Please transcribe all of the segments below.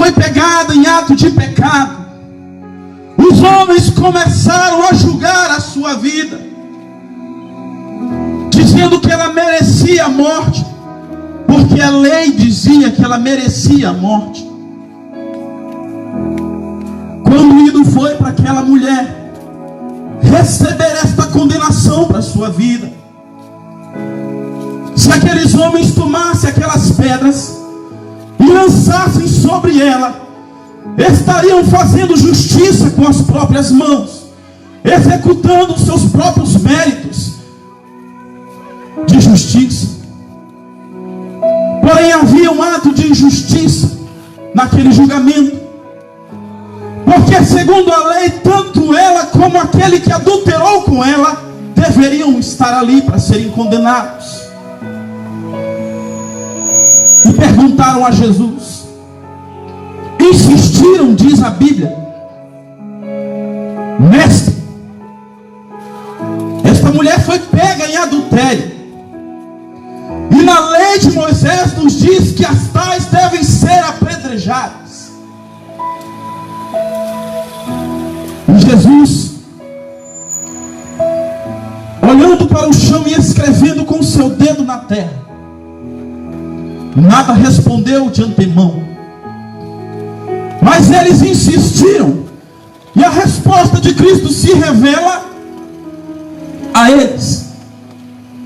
foi pegada em ato de pecado, os homens começaram a julgar a sua vida, dizendo que ela merecia a morte, porque a lei dizia que ela merecia a morte. Quando ido foi para aquela mulher receber esta condenação para a sua vida, se aqueles homens tomassem aquelas pedras e lançassem sobre ela, estariam fazendo justiça com as próprias mãos, executando os seus próprios méritos de justiça. Porém havia um ato de injustiça naquele julgamento, porque segundo a lei, tanto ela como aquele que adulterou com ela deveriam estar ali para serem condenados. E perguntaram a Jesus, insistiram, diz a Bíblia: mestre, esta mulher foi pega em adultério, e na lei de Moisés nos diz que as tais devem ser apedrejadas. E Jesus, olhando para o chão e escrevendo com o seu dedo na terra, nada respondeu de antemão. Mas eles insistiram, e a resposta de Cristo se revela a eles.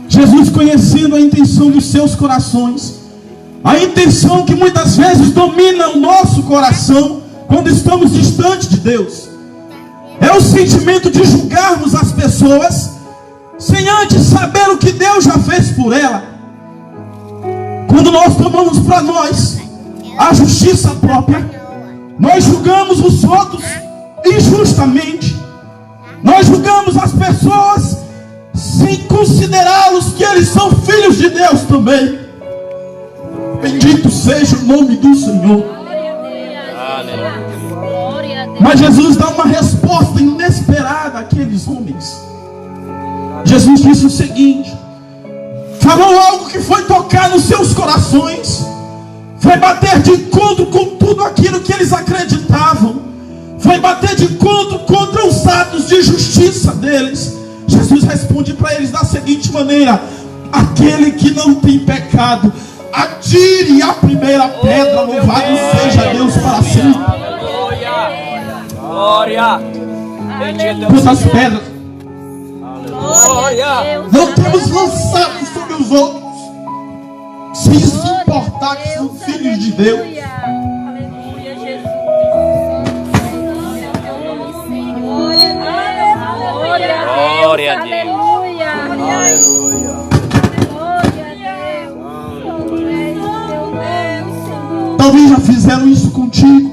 Jesus, conhecendo a intenção dos seus corações, a intenção que muitas vezes domina o nosso coração quando estamos distante de Deus, é o sentimento de julgarmos as pessoas sem antes saber o que Deus já fez por ela. Quando nós tomamos para nós a justiça própria, nós julgamos os outros injustamente. Nós julgamos as pessoas sem considerá-los que eles são filhos de Deus também. Bendito seja o nome do Senhor. Mas Jesus dá uma resposta inesperada àqueles homens. Jesus disse o seguinte: falou algo que foi tocar nos seus corações, foi bater de encontro com tudo aquilo que eles acreditavam, foi bater de encontro contra os atos de justiça deles. Jesus responde para eles da seguinte maneira: aquele que não tem pecado, atire a primeira pedra. Louvado seja Deus para sempre. Glória. Quantas pedras não temos lançado sobre os outros, sem se importar que são filhos de Deus? Aleluia, Jesus. Glória a Deus. Aleluia. Aleluia. Talvez já fizeram isso contigo,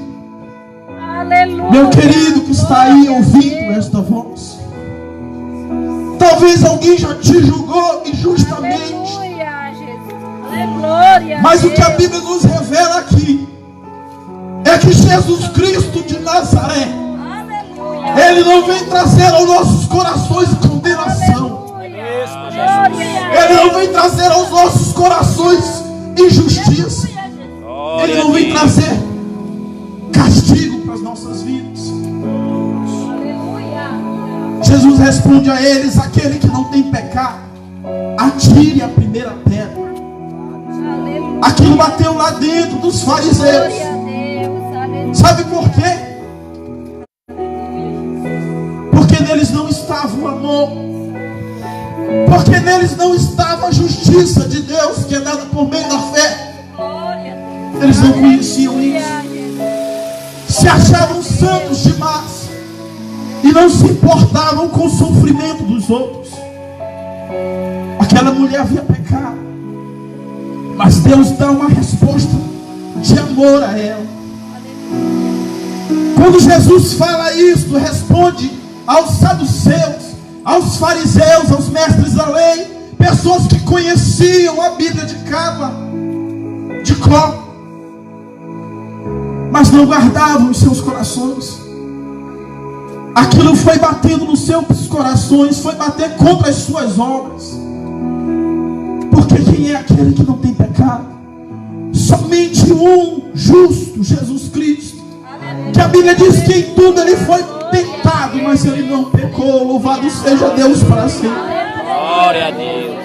Aleluia. meu querido que está aí ouvindo esta voz. Talvez alguém já te julgou injustamente. Aleluia, Jesus. Aleluia. Mas o que a Bíblia nos revela aqui é que Jesus Cristo de Nazaré, Aleluia. Ele não vem trazer aos nossos corações condenação. Ele não vem trazer aos nossos corações injustiça. Ele não vem trazer castigo para as nossas vidas. Jesus responde a eles: aquele que não tem pecado, atire a primeira pedra. Aquilo bateu lá dentro dos fariseus. Sabe por quê? Porque neles não estava o amor, porque neles não estava a justiça de Deus que é dada por meio da fé. Eles não conheciam isso, se achavam santos demais e não se importavam com o sofrimento dos outros. Aquela mulher havia pecado, mas Deus dá uma resposta de amor a ela. Quando Jesus fala isso, responde aos saduceus, aos fariseus, aos mestres da lei, pessoas que conheciam a Bíblia de cabo, de cor, mas não guardavam os seus corações. Aquilo foi batendo nos seus corações, foi bater contra as suas obras. Porque quem é aquele que não tem pecado? Somente um justo, Jesus Cristo, que a Bíblia diz que em tudo ele foi tentado, mas ele não pecou. Louvado seja Deus para sempre. Glória a Deus.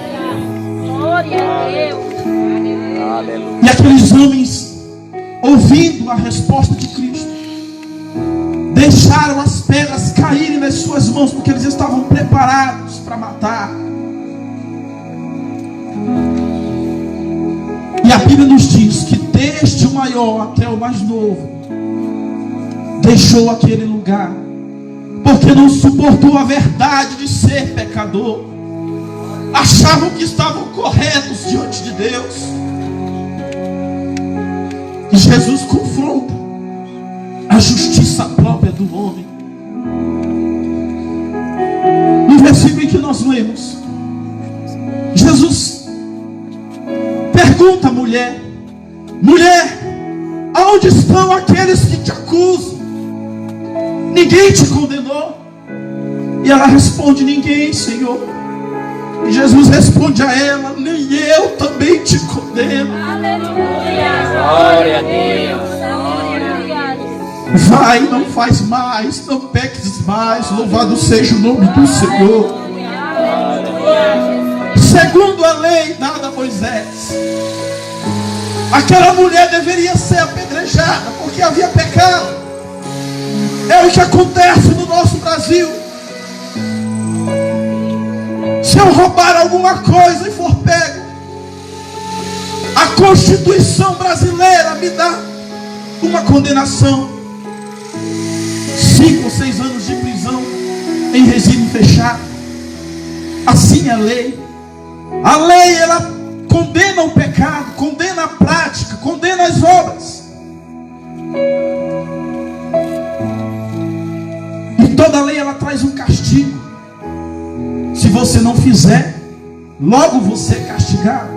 Glória a Deus. Aleluia. E aqueles homens, ouvindo a resposta de Cristo, deixaram as pedras caírem nas suas mãos, porque eles estavam preparados para matar. E a Bíblia nos diz que desde o maior até o mais novo deixou aquele lugar, porque não suportou a verdade de ser pecador. Achavam que estavam corretos diante de Deus. E Jesus confronta a justiça própria do homem. No versículo em que nós lemos, Jesus pergunta à mulher: mulher, aonde estão aqueles que te acusam? Ninguém te condenou? E ela responde: ninguém, Senhor. E Jesus responde a ela: nem eu também te condeno. Aleluia. Glória a Deus. Vai, não faz mais, não peques mais. Louvado seja o nome do Senhor. Segundo a lei dada a Moisés, aquela mulher deveria ser apedrejada, porque havia pecado. É o que acontece no nosso Brasil. Se eu roubar alguma coisa e for pego, a Constituição brasileira me dá uma condenação: 5 ou 6 anos de prisão em regime fechado. Assim é a lei. A lei, ela condena o pecado, condena a prática, condena as obras. E toda lei, ela traz um castigo. Se você não fizer, logo você é castigado.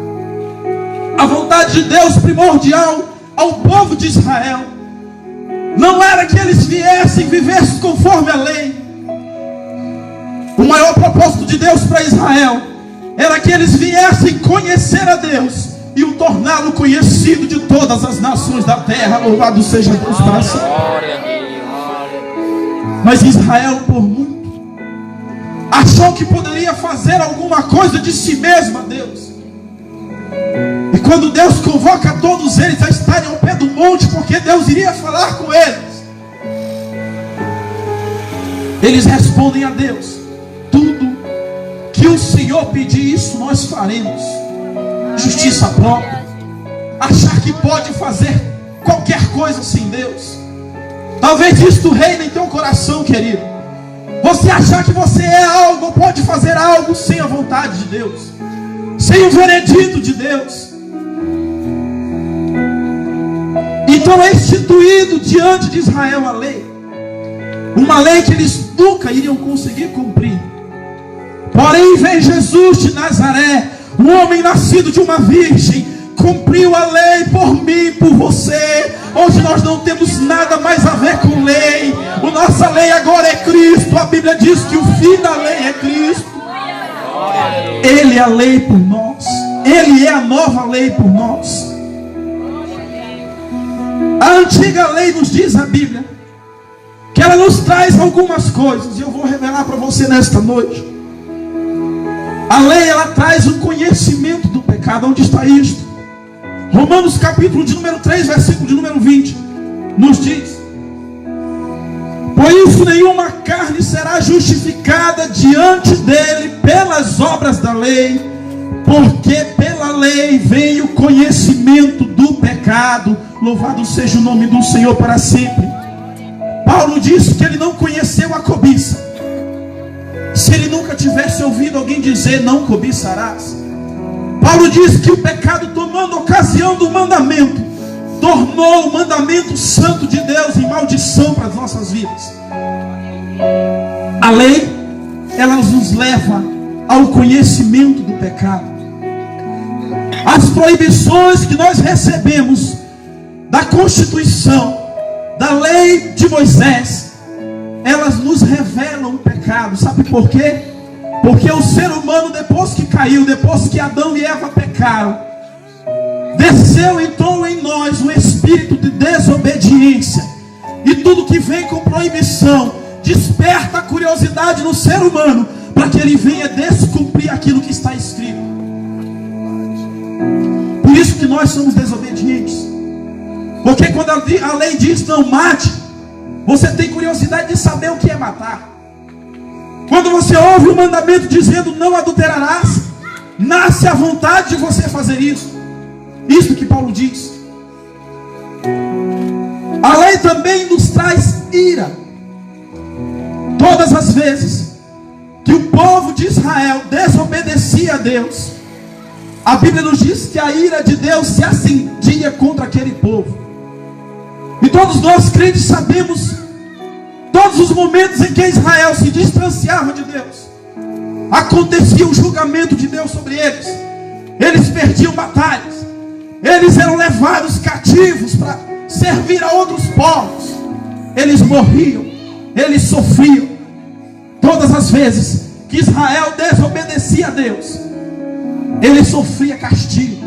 A vontade de Deus primordial ao povo de Israel não era que eles viessem e vivessem conforme a lei. O maior propósito de Deus para Israel era que eles viessem conhecer a Deus e o torná-lo conhecido de todas as nações da terra. Louvado seja Deus para sempre. Glória a Deus. Mas Israel, por muito, achou que poderia fazer alguma coisa de si mesmo a Deus. E quando Deus convoca todos eles a estarem ao pé do monte, porque Deus iria falar com eles, eles respondem a Deus: tudo que o Senhor pedir, isso nós faremos. Justiça própria. Achar que pode fazer qualquer coisa sem Deus. Talvez isto reine em teu coração, querido. Você achar que você é algo, ou pode fazer algo sem a vontade de Deus, sem o veredito de Deus. Então é instituído diante de Israel a lei, uma lei que eles nunca iriam conseguir cumprir. Porém vem Jesus de Nazaré, um homem nascido de uma virgem, cumpriu a lei por mim, por você. Hoje nós não temos nada mais a ver com lei. A nossa lei agora é Cristo. A Bíblia diz que o fim da lei é Cristo. Ele é a lei por nós. Ele é a nova lei por nós. A antiga lei, nos diz a Bíblia, que ela nos traz algumas coisas, e eu vou revelar para você nesta noite. A lei, ela traz o conhecimento do pecado. Onde está isto? Romanos capítulo de número 3, versículo de número 20, nos diz: por isso nenhuma carne será justificada diante dele pelas obras da lei, porque pela lei vem o conhecimento do pecado. Louvado seja o nome do Senhor para sempre. Paulo disse que ele não conheceu a cobiça. Se ele nunca tivesse ouvido alguém dizer: não cobiçarás. Paulo disse que o pecado, tomando ocasião do mandamento, tornou o mandamento santo de Deus em maldição para as nossas vidas. A lei, ela nos leva ao conhecimento do pecado. As proibições que nós recebemos da Constituição, da lei de Moisés, elas nos revelam o pecado. Sabe por quê? Porque o ser humano, depois que caiu, depois que Adão e Eva pecaram, desceu, entrou em nós o Espírito espírito de desobediência e tudo que vem com proibição desperta a curiosidade no ser humano para que ele venha descumprir aquilo que está escrito. Por isso que nós somos desobedientes. Porque quando a lei diz não mate, você tem curiosidade de saber o que é matar. Quando você ouve o mandamento dizendo não adulterarás, nasce a vontade de você fazer isso. Isso que Paulo diz. A lei também nos traz ira. Todas as vezes que o povo de Israel desobedecia a Deus, a Bíblia nos diz que a ira de Deus se acendia contra aquele povo. E todos nós crentes sabemos todos os momentos em que Israel se distanciava de Deus, acontecia o julgamento de Deus sobre eles. Eles perdiam batalhas, eles eram levados cativos para servir a outros povos, eles morriam, eles sofriam. Todas as vezes que Israel desobedecia a Deus, ele sofria castigo.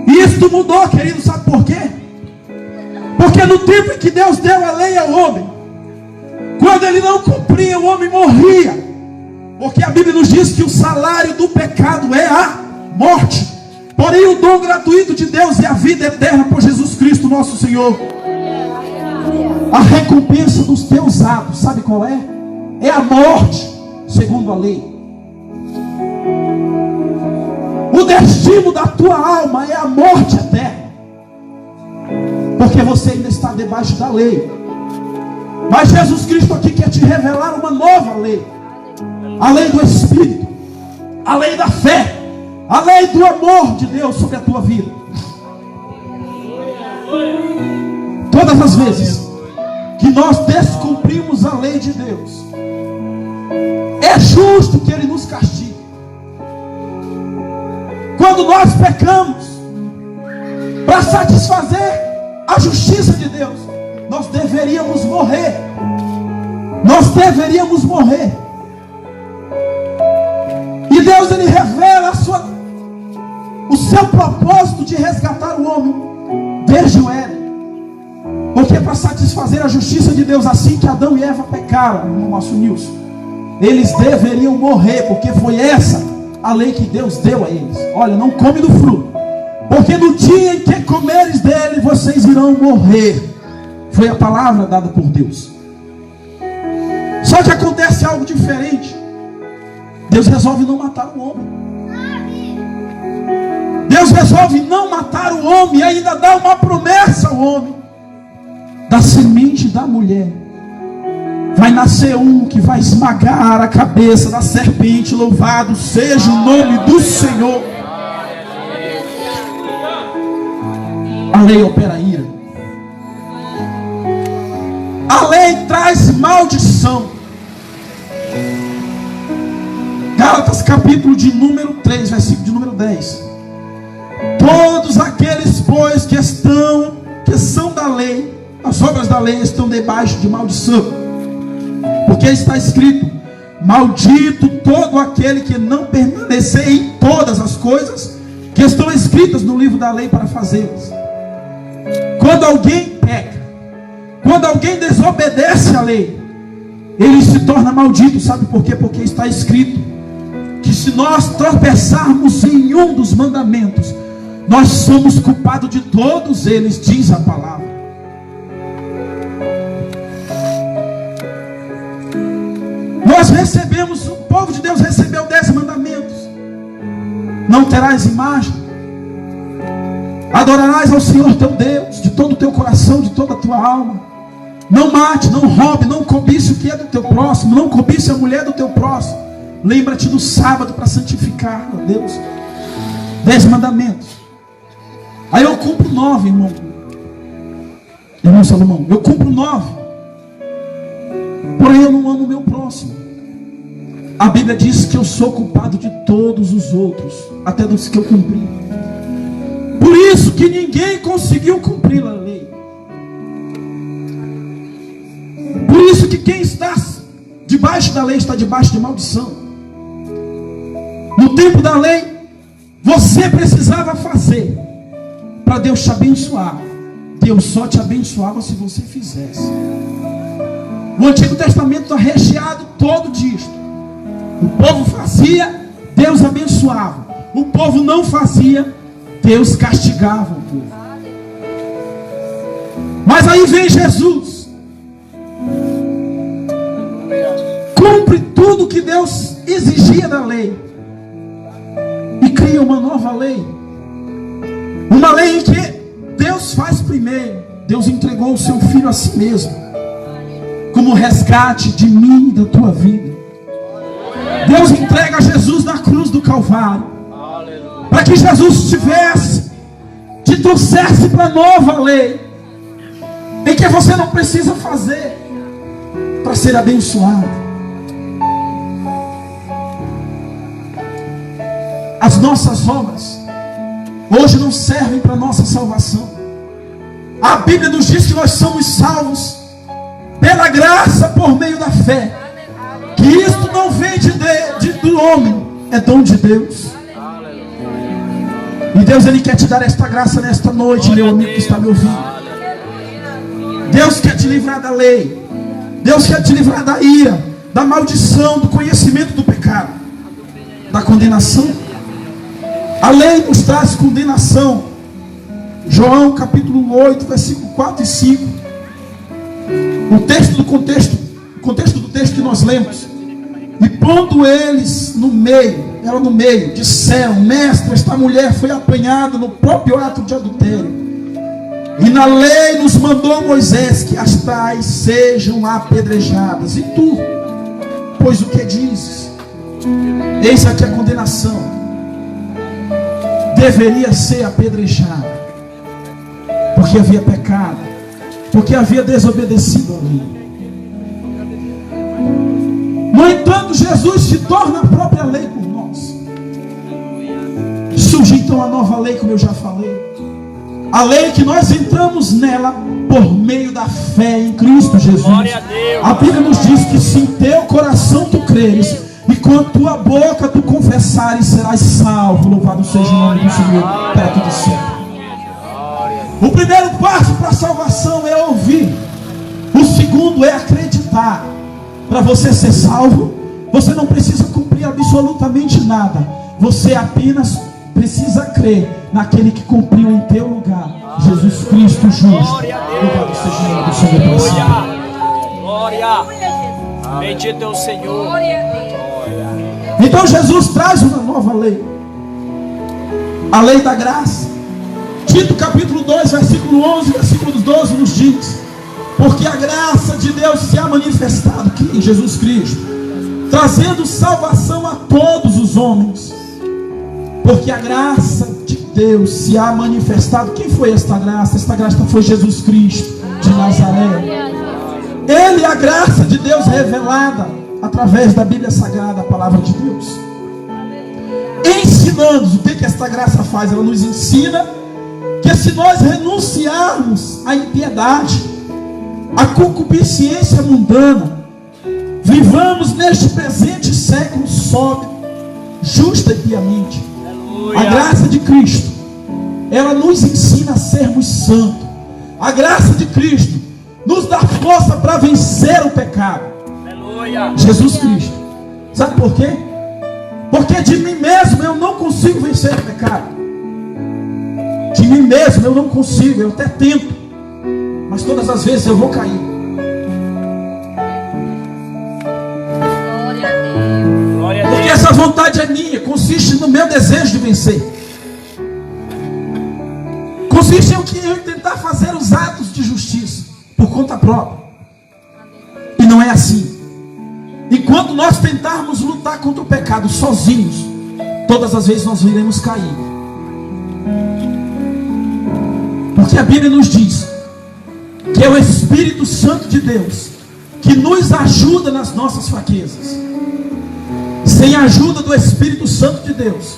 E isso mudou, querido, sabe por quê? Porque no tempo em que Deus deu a lei ao homem, quando ele não cumpria, o homem morria. Porque a Bíblia nos diz que o salário do pecado é a morte. Porém o dom gratuito de Deus é a vida eterna por Jesus Cristo nosso Senhor. A recompensa dos teus atos, sabe qual é? É a morte, segundo a lei. O destino da tua alma é a morte eterna, porque você ainda está debaixo da lei. Mas Jesus Cristo aqui quer te revelar uma nova lei. A lei do Espírito, a lei da fé, a lei do amor de Deus sobre a tua vida. Todas as vezes que nós descumprimos a lei de Deus, é justo que Ele nos castigue. Quando nós pecamos para satisfazer a justiça de Deus, nós deveríamos morrer. Nós deveríamos morrer. E Deus, Ele revela o seu propósito de resgatar o homem desde o Éden. Porque para satisfazer a justiça de Deus, assim que Adão e Eva pecaram, no nosso Nilson, eles deveriam morrer, porque foi essa a lei que Deus deu a eles. Olha, não come do fruto, porque no dia em que comeres dele, vocês irão morrer. Foi a palavra dada por Deus. Só que acontece algo diferente. Deus resolve não matar o homem. Deus resolve não matar o homem e ainda dá uma promessa ao homem: da semente da mulher vai nascer um que vai esmagar a cabeça da serpente. Louvado seja o nome do Senhor. A lei opera ira. A lei traz maldição. Gálatas capítulo de número 3, versículo de número 10. Todos aqueles, pois, que são da lei, as obras da lei estão debaixo de maldição. Porque está escrito: maldito todo aquele que não permanecer em todas as coisas que estão escritas no livro da lei para fazê-las. Quando alguém peca, quando alguém desobedece à lei, ele se torna maldito. Sabe por quê? Porque está escrito que se nós tropeçarmos em um dos mandamentos, nós somos culpados de todos eles, diz a palavra. Nós recebemos, o povo de Deus recebeu 10 mandamentos. Não terás imagem, adorarás ao Senhor teu Deus de todo o teu coração, de toda a tua alma. Não mate, não roube, não cobice o que é do teu próximo, não cobice a mulher do teu próximo. Lembra-te do sábado para santificar a Deus. 10 mandamentos. Aí eu cumpro 9, irmão Salomão. Eu cumpro 9, porém eu não amo o meu próximo. A Bíblia diz que eu sou culpado de todos os outros, até dos que eu cumpri. Por isso que ninguém conseguiu cumprir a lei. Por isso que quem está debaixo da lei está debaixo de maldição. No tempo da lei, você precisava fazer para Deus te abençoar. Deus só te abençoava se você fizesse. O Antigo Testamento está recheado todo disto. O povo fazia, Deus abençoava. O povo não fazia, Deus castigava o povo. Mas aí vem Jesus, cumpre tudo que Deus exigia da lei e cria uma nova lei. Uma lei em que Deus faz primeiro. Deus entregou o seu Filho a si mesmo, como resgate de mim e da tua vida. Deus entrega Jesus na cruz do Calvário, para que Jesus te trouxesse para a nova lei, em que você não precisa fazer para ser abençoado. As nossas obras hoje não servem para a nossa salvação. A Bíblia nos diz que nós somos salvos pela graça por meio da fé. Que isto não vem do homem, é dom de Deus. E Deus, Ele quer te dar esta graça nesta noite, meu amigo que está me ouvindo. Deus quer te livrar da lei. Deus quer te livrar da ira, da maldição, do conhecimento do pecado, da condenação. A lei nos traz condenação. João capítulo 8, versículo 4 e 5. O contexto do texto que nós lemos. E pondo eles ela no meio, disseram: Mestre, esta mulher foi apanhada no próprio ato de adultério. E na lei nos mandou Moisés que as tais sejam apedrejadas. E tu, pois o que dizes? Eis aqui a condenação. Deveria ser apedrejada, porque havia pecado, porque havia desobedecido a lei. No entanto, Jesus se torna a própria lei por nós. Surge então a nova lei, como eu já falei. A lei que nós entramos nela por meio da fé em Cristo Jesus. A Bíblia nos diz que se em teu coração tu creres e com a tua boca tu confessares, serás salvo. Louvado seja o nome do Senhor perto do céu. O primeiro passo para a salvação é ouvir. O segundo é acreditar. Para você ser salvo, você não precisa cumprir absolutamente nada. Você apenas precisa crer naquele que cumpriu em teu lugar, Jesus Cristo justo. Louvado seja o nome do Senhor pelo céu. Glória. Bendito é o Senhor. Então Jesus traz uma nova lei, a lei da graça. Tito capítulo 2, versículo 11, versículo 12 nos diz: porque a graça de Deus se há manifestado aqui em Jesus Cristo, trazendo salvação a todos os homens. Porque a graça de Deus se há manifestado. Quem foi esta graça? Esta graça foi Jesus Cristo de Nazaré. Ele é a graça de Deus revelada através da Bíblia Sagrada, a palavra de Deus. Ensinando-nos. O que esta graça faz? Ela nos ensina que se nós renunciarmos à impiedade, à concupiscência mundana, vivamos neste presente século sóbrio, justa e piamente. A graça de Cristo, ela nos ensina a sermos santos. A graça de Cristo nos dá força para vencer o pecado. Aleluia. Jesus Cristo. Sabe por quê? Porque de mim mesmo eu não consigo vencer o pecado. De mim mesmo eu não consigo, eu até tento, mas todas as vezes eu vou cair. Porque essa vontade é minha, consiste no meu desejo de vencer. Consiste em tentar fazer os atos de justiça por conta própria. E não é assim. E quando nós tentarmos lutar contra o pecado sozinhos, todas as vezes nós iremos cair. Porque a Bíblia nos diz que é o Espírito Santo de Deus que nos ajuda nas nossas fraquezas. Sem a ajuda do Espírito Santo de Deus,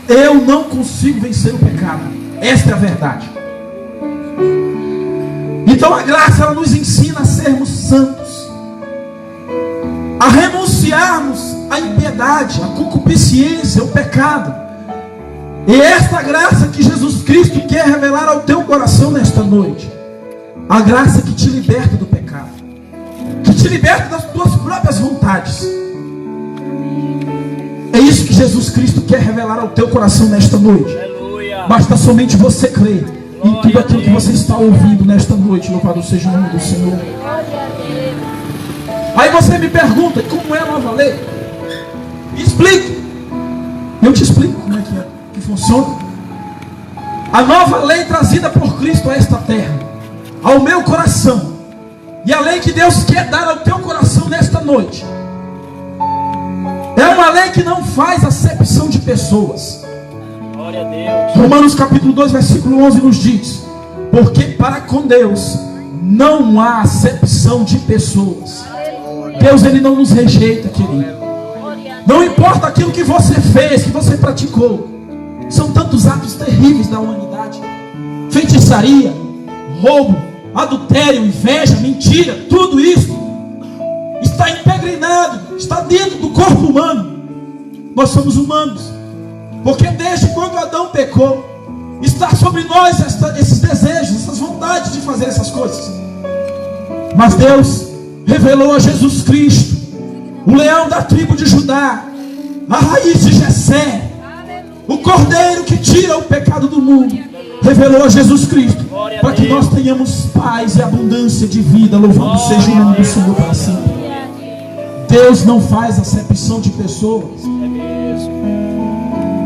eu não consigo vencer o pecado. Esta é a verdade. Então a graça, ela nos ensina a sermos santos, a renunciarmos à impiedade, à concupiscência, ao pecado. E esta graça que Jesus Cristo quer revelar revelar ao teu coração nesta noite a graça que te liberta do pecado, que te liberta das tuas próprias vontades. É isso que Jesus Cristo quer revelar ao teu coração nesta noite. Aleluia. Basta somente você crer em tudo aquilo que você está ouvindo nesta noite. Louvado seja o nome do Senhor. Aí você me pergunta, como é a nova lei? Me explique. Eu te explico como é que funciona. A nova lei trazida por Cristo a esta terra, ao meu coração, e a lei que Deus quer dar ao teu coração nesta noite, é uma lei que não faz acepção de pessoas. Glória a Deus. Romanos capítulo 2, versículo 11 nos diz: porque para com Deus não há acepção de pessoas. Deus, Ele não nos rejeita, querido. Não importa aquilo que você fez, que você praticou. São tantos atos terríveis da humanidade: feitiçaria, roubo, adultério, inveja, mentira. Tudo isso está impregnado, está dentro do corpo humano. Nós somos humanos, porque desde quando Adão pecou, está sobre nós esses desejos, essas vontades de fazer essas coisas. Mas Deus revelou a Jesus Cristo, o leão da tribo de Judá, a raiz de Jessé, o cordeiro que tira o pecado do mundo. Revelou a Jesus Cristo para que nós tenhamos paz e abundância de vida. Louvado seja o nome do Senhor para sempre. Deus não faz acepção de pessoas.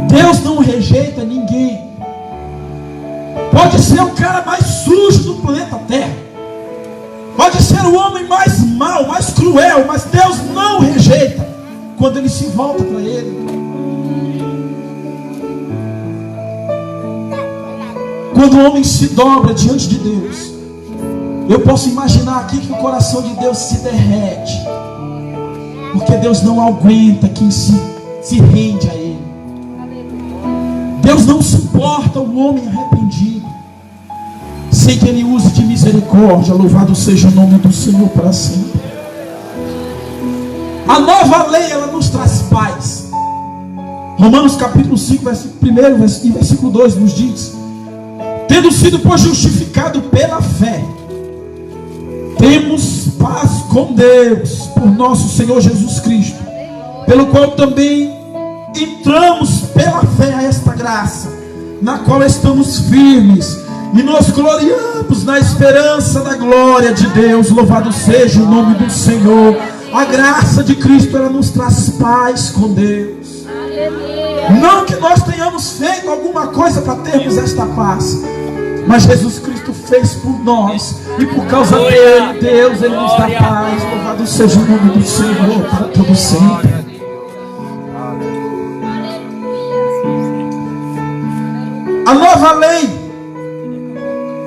Deus não rejeita ninguém. Pode ser o cara mais sujo do planeta Terra, pode ser o homem mais mau, mais cruel, mas Deus não rejeita quando ele se volta para Ele. Quando o homem se dobra diante de Deus, eu posso imaginar aqui que o coração de Deus se derrete, porque Deus não aguenta quem se rende a Ele. Deus não suporta o homem arrependido sem que Ele use de misericórdia. Louvado seja o nome do Senhor para sempre. A nova lei, ela nos traz paz. Romanos capítulo 5, versículo 1 e versículo 2 nos diz: tendo sido, pois, justificado pela fé, temos paz com Deus por nosso Senhor Jesus Cristo, pelo qual também entramos pela fé a esta graça, na qual estamos firmes e nos gloriamos na esperança da glória de Deus. Louvado seja o nome do Senhor. A graça de Cristo, ela nos traz paz com Deus. Não que nós tenhamos feito alguma coisa para termos esta paz, mas Jesus Cristo fez por nós, e por causa dele, Deus, Ele nos dá paz. Louvado seja o nome do Senhor para todo sempre. A nova lei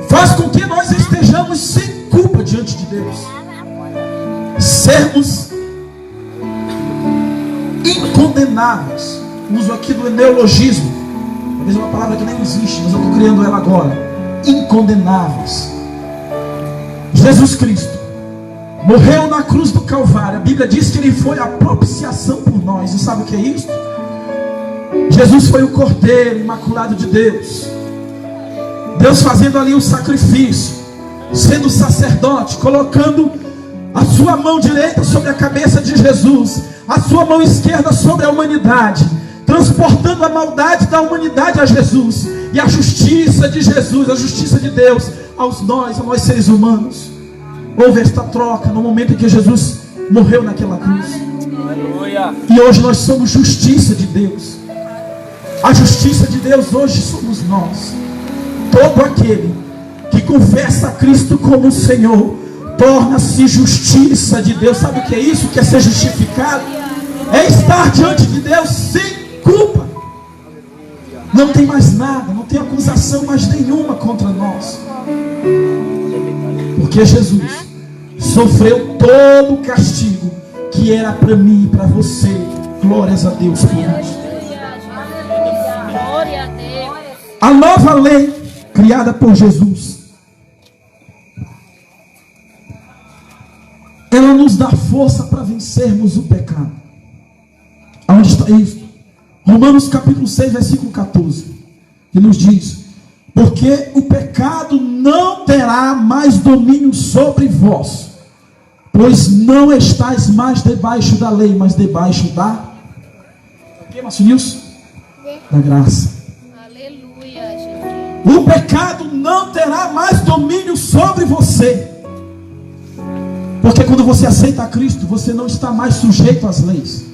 faz com que nós estejamos sem culpa diante de Deus, sermos incondenáveis. Uso aqui do neologismo, talvez uma palavra que nem existe, mas eu estou criando ela agora. Incondenáveis. Jesus Cristo morreu na cruz do Calvário. A Bíblia diz que Ele foi a propiciação por nós. E sabe o que é isso? Jesus foi o Cordeiro imaculado de Deus. Deus fazendo ali o sacrifício, sendo sacerdote, colocando a sua mão direita sobre a cabeça de Jesus, a sua mão esquerda sobre a humanidade, transportando a maldade da humanidade a Jesus, e a justiça de Jesus, a justiça de Deus a nós seres humanos. Houve esta troca no momento em que Jesus morreu naquela cruz. Aleluia. E hoje nós somos justiça de Deus. A justiça de Deus hoje somos nós. Todo aquele que confessa a Cristo como Senhor torna-se justiça de Deus. Sabe o que é isso? O que é ser justificado? É estar diante de Deus sem culpa. Não tem mais nada, não tem acusação mais nenhuma contra nós, porque Jesus sofreu todo o castigo que era para mim e para você. Glórias a Deus por isso. Glória a Deus. A nova lei criada por Jesus, ela nos dá força para vencermos o pecado. Aonde está isso? Romanos capítulo 6, versículo 14, que nos diz: Porque o pecado não terá mais domínio sobre vós, pois não estáis mais debaixo da lei, mas debaixo da... O que, Márcio Nilson? Da graça. Aleluia, Jesus. O pecado não terá mais domínio sobre você. Porque quando você aceita a Cristo, você não está mais sujeito às leis.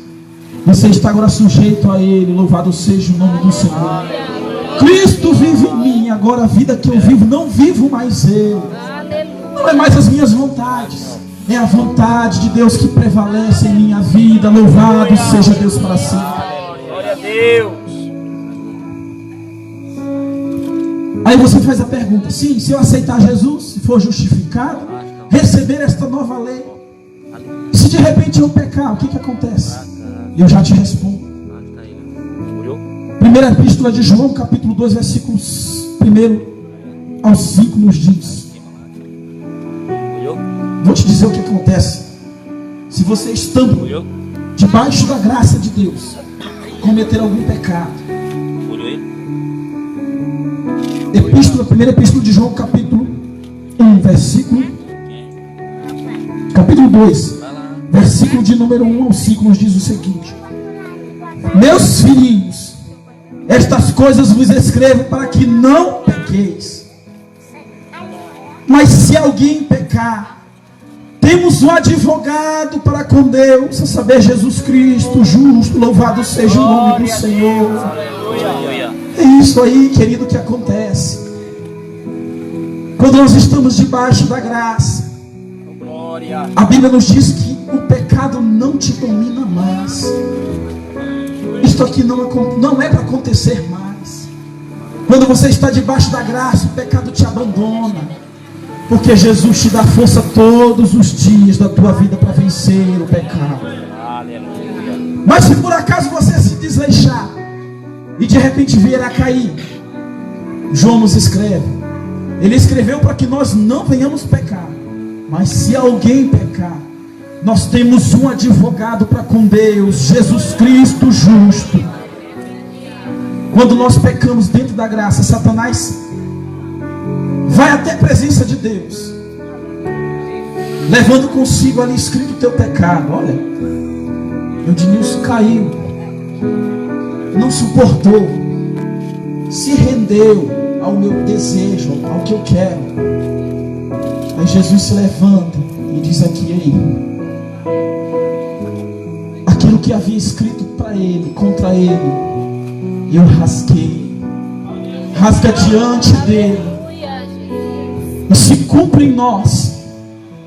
Você está agora sujeito a Ele. Louvado seja o nome do Senhor. Cristo vive em mim. Agora a vida que eu vivo, não vivo mais eu. Não é mais as minhas vontades. É a vontade de Deus que prevalece em minha vida. Louvado seja Deus para sempre. Glória a Deus. Aí você faz a pergunta: sim, se eu aceitar Jesus, se for justificado, receber esta nova lei, se de repente eu pecar, o que acontece? E eu já te respondo. Primeira epístola de João, capítulo 2, versículos 1 ao 5 nos diz. Vou te dizer o que acontece se você, estando debaixo da graça de Deus, cometer algum pecado. Primeira epístola de João, capítulo 1, versículo, capítulo 2, versículo de número 1 ao 5, nos diz o seguinte: meus filhinhos, estas coisas vos escrevo para que não pequeis. Mas se alguém pecar, temos um advogado para com Deus, a saber, Jesus Cristo, justo. Louvado seja o nome do Senhor. É isso aí, querido, que acontece quando nós estamos debaixo da graça. A Bíblia nos diz que o pecado não te domina mais. Isto aqui não é para acontecer mais. Quando você está debaixo da graça, o pecado te abandona, porque Jesus te dá força todos os dias da tua vida para vencer o pecado. Mas se por acaso você se desleixar e de repente vier a cair, João nos escreve. Ele escreveu para que nós não venhamos pecar. Mas se alguém pecar, nós temos um advogado para com Deus, Jesus Cristo justo. Quando nós pecamos dentro da graça, Satanás vai até a presença de Deus, levando consigo ali escrito o teu pecado. Olha, Eudinilson caiu, não suportou, se rendeu ao meu desejo, ao que eu quero. Aí Jesus se levanta e diz aqui: ei, aquilo que havia escrito para ele, contra ele, eu rasguei. Rasga diante dele, e se cumpre em nós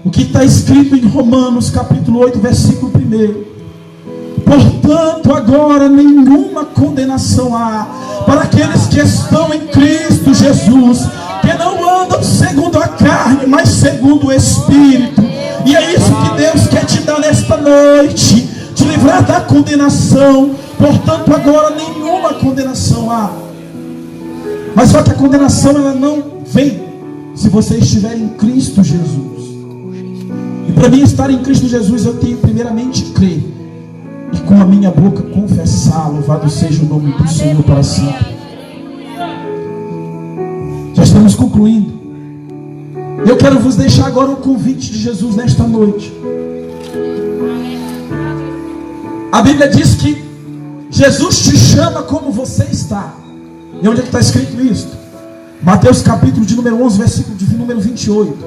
o que está escrito em Romanos capítulo 8, versículo 1. Portanto, agora nenhuma condenação há para aqueles que estão em Cristo Jesus, que não andam segundo a carne, mas segundo o Espírito. E é isso que Deus quer te dar nesta noite, te livrar da condenação. Portanto, agora nenhuma condenação há. Mas só que a condenação, ela não vem se você estiver em Cristo Jesus. E para mim estar em Cristo Jesus, eu tenho primeiramente crer e com a minha boca confessar. Louvado seja o nome do Senhor para sempre. Já estamos concluindo. Eu quero vos deixar agora o convite de Jesus nesta noite. A Bíblia diz que Jesus te chama como você está. E onde é que está escrito isso? Mateus capítulo de número 11, versículo de número 28.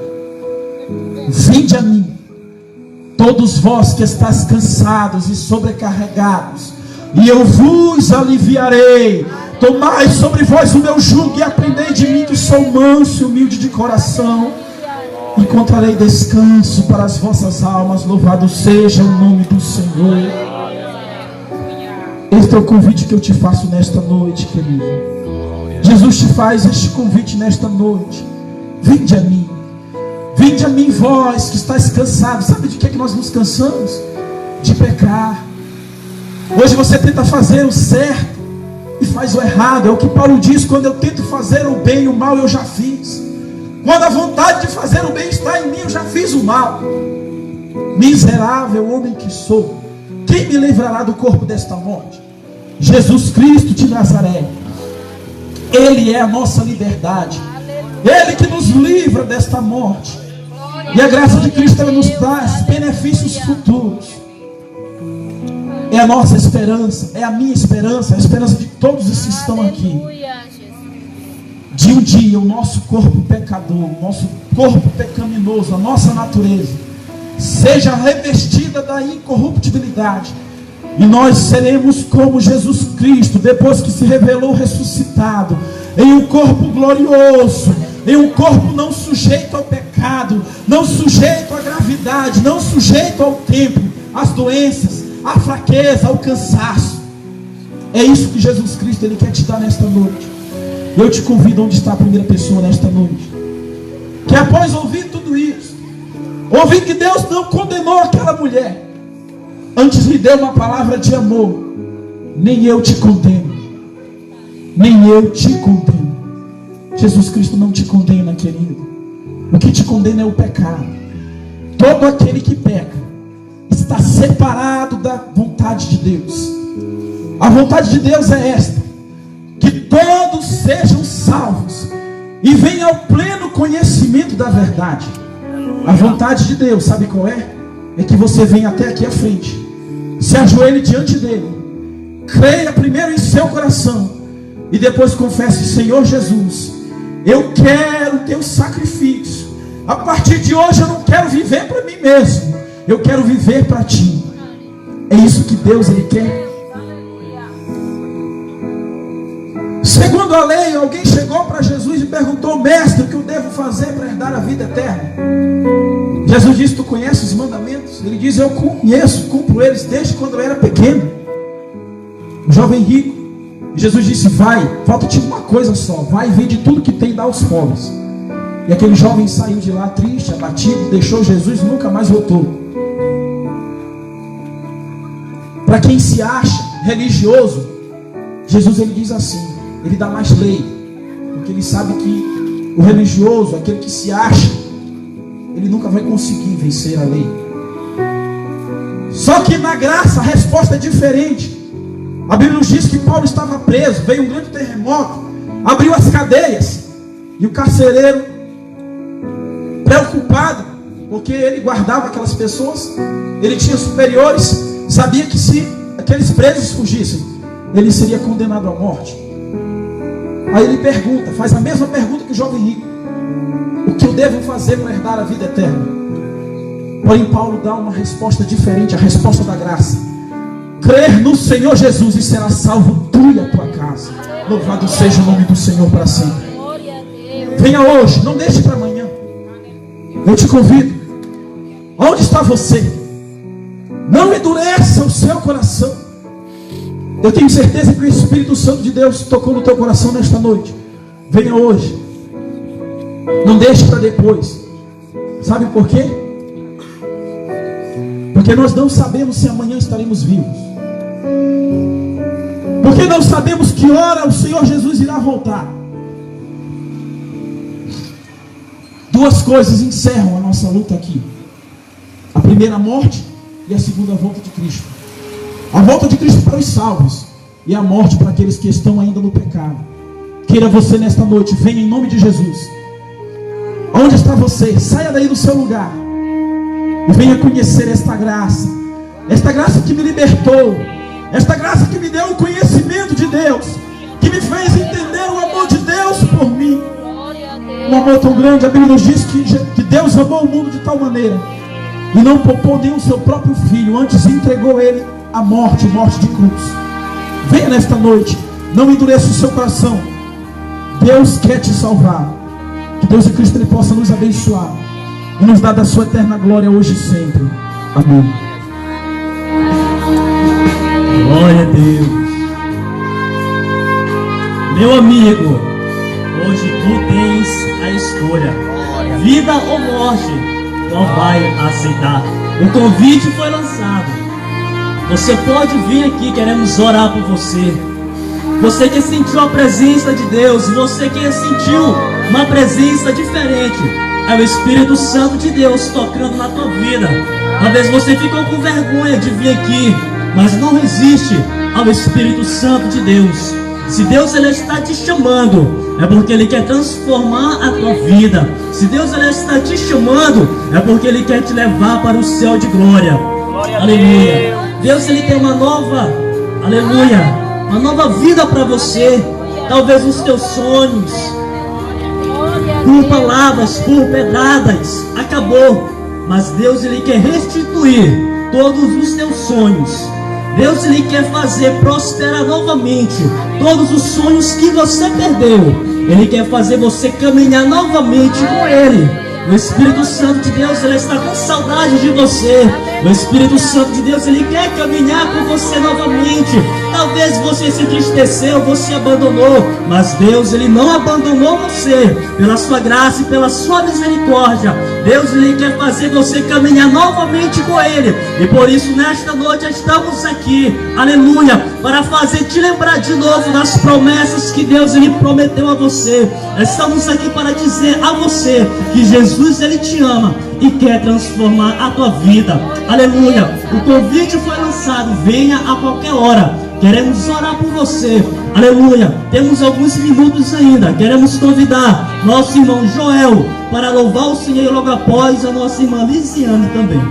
Vinde a mim, todos vós que estáis cansados e sobrecarregados, e eu vos aliviarei. Tomai sobre vós o meu jugo e aprendei de mim, que sou manso e humilde de coração. Encontrarei descanso para as vossas almas. Louvado seja o nome do Senhor. Este é o convite que eu te faço nesta noite, querido. Jesus te faz este convite nesta noite. Vinde a mim. Vinde a mim, vós que estáis cansados. Sabe de que nós nos cansamos? De pecar. Hoje você tenta fazer o certo e faz o errado. É o que Paulo diz: quando eu tento fazer o bem, o mal eu já fiz. Quando a vontade de fazer o bem está em mim, eu já fiz o mal. Miserável homem que sou, quem me livrará do corpo desta morte? Jesus Cristo de Nazaré. Ele é a nossa liberdade. Ele que nos livra desta morte. E a graça de Cristo, ela nos traz benefícios futuros. É a nossa esperança, é a minha esperança, a esperança de todos os que estão aqui. De um dia o nosso corpo pecador, o nosso corpo pecaminoso, a nossa natureza seja revestida da incorruptibilidade. E nós seremos como Jesus Cristo, depois que se revelou ressuscitado, em um corpo glorioso, em um corpo não sujeito ao pecado, não sujeito à gravidade, não sujeito ao tempo, às doenças, à fraqueza, ao cansaço. É isso que Jesus Cristo ele quer te dar nesta noite. Eu te convido, onde está a primeira pessoa nesta noite, que após ouvir tudo isso, ouvir que Deus não condenou aquela mulher, antes lhe deu uma palavra de amor. Nem eu te condeno, nem eu te condeno. Jesus Cristo não te condena, querido. O que te condena é o pecado. Todo aquele que peca está separado da vontade de Deus. A vontade de Deus é esta: que todos sejam salvos e venham ao pleno conhecimento da verdade. A vontade de Deus, sabe qual é? É que você venha até aqui à frente, se ajoelhe diante dele, creia primeiro em seu coração e depois confesse: Senhor Jesus, eu quero o teu sacrifício. A partir de hoje eu não quero viver para mim mesmo, eu quero viver para ti. É isso que Deus ele quer. Segundo a lei, alguém chegou para Jesus e perguntou: mestre, o que eu devo fazer para herdar a vida eterna? Jesus disse: tu conheces os mandamentos? Ele diz: eu conheço, cumpro eles desde quando eu era pequeno. O jovem rico, Jesus disse: vai, falta-te uma coisa só, vai e vende tudo que tem e dá aos pobres. E aquele jovem saiu de lá triste, abatido, deixou Jesus e nunca mais voltou. Para quem se acha religioso, Jesus ele diz assim, ele dá mais lei, porque ele sabe que o religioso, aquele que se acha, ele nunca vai conseguir vencer a lei. Só que na graça a resposta é diferente. A Bíblia nos diz que Paulo estava preso, veio um grande terremoto, abriu as cadeias, e o carcereiro, preocupado, porque ele guardava aquelas pessoas, ele tinha superiores, sabia que se aqueles presos fugissem, ele seria condenado à morte. Aí ele pergunta, faz a mesma pergunta que o jovem rico: o que eu devo fazer para herdar a vida eterna? Porém Paulo dá uma resposta diferente, a resposta da graça: crer no Senhor Jesus e será salvo tu e a tua casa. Louvado seja o nome do Senhor para sempre. Venha hoje, não deixe para amanhã. Eu te convido. Onde está você? Não endureça o seu coração. Eu tenho certeza que o Espírito Santo de Deus tocou no teu coração nesta noite. Venha hoje. Não deixe para depois. Sabe por quê? Porque nós não sabemos se amanhã estaremos vivos. Porque não sabemos que hora o Senhor Jesus irá voltar. Duas coisas encerram a nossa luta aqui: a primeira, a morte, e a segunda, a volta de Cristo. A volta de Cristo para os salvos, e a morte para aqueles que estão ainda no pecado. Queira você nesta noite, venha em nome de Jesus. Onde está você? Saia daí do seu lugar e venha conhecer esta graça que me libertou, esta graça que me deu o conhecimento de Deus, que me fez entender o amor de Deus por mim. Um amor tão grande. A Bíblia nos diz que Deus amou o mundo de tal maneira e não poupou nem o seu próprio filho, antes entregou ele à morte, morte de cruz. Venha nesta noite, não endureça o seu coração. Deus quer te salvar. Que Deus e Cristo ele possa nos abençoar e nos dar da sua eterna glória hoje e sempre. Amém. Glória a Deus. Meu amigo, hoje tu tens a escolha, vida ou morte. Qual vai aceitar? O convite foi lançado. Você pode vir aqui, queremos orar por você. Você que sentiu a presença de Deus, você que sentiu uma presença diferente, é o Espírito Santo de Deus tocando na tua vida. Talvez você ficou com vergonha de vir aqui, mas não resiste ao Espírito Santo de Deus. Se Deus ele está te chamando, é porque Ele quer transformar a tua vida. Se Deus ele está te chamando, é porque Ele quer te levar para o céu de glória. Glória a Aleluia. Deus. Deus ele tem uma nova, aleluia, uma nova vida para você. Talvez os teus sonhos, por palavras, por pedradas, acabou. Mas Deus ele quer restituir todos os teus sonhos. Deus ele quer fazer prosperar novamente todos os sonhos que você perdeu. Ele quer fazer você caminhar novamente com Ele. O Espírito Santo de Deus ele está com saudade de você. O Espírito Santo de Deus ele quer caminhar com você novamente. Talvez você se entristeceu, você abandonou, mas Deus ele não abandonou você. Pela sua graça e pela sua misericórdia, Deus ele quer fazer você caminhar novamente com Ele. E por isso nesta noite estamos aqui, aleluia, para fazer te lembrar de novo das promessas que Deus ele prometeu a você. Estamos aqui para dizer a você que Jesus ele te ama e quer transformar a tua vida. Aleluia. O convite foi lançado, venha a qualquer hora. Queremos orar por você. Aleluia. Temos alguns minutos ainda. Queremos convidar nosso irmão Joel para louvar o Senhor logo após a nossa irmã Lisiane também.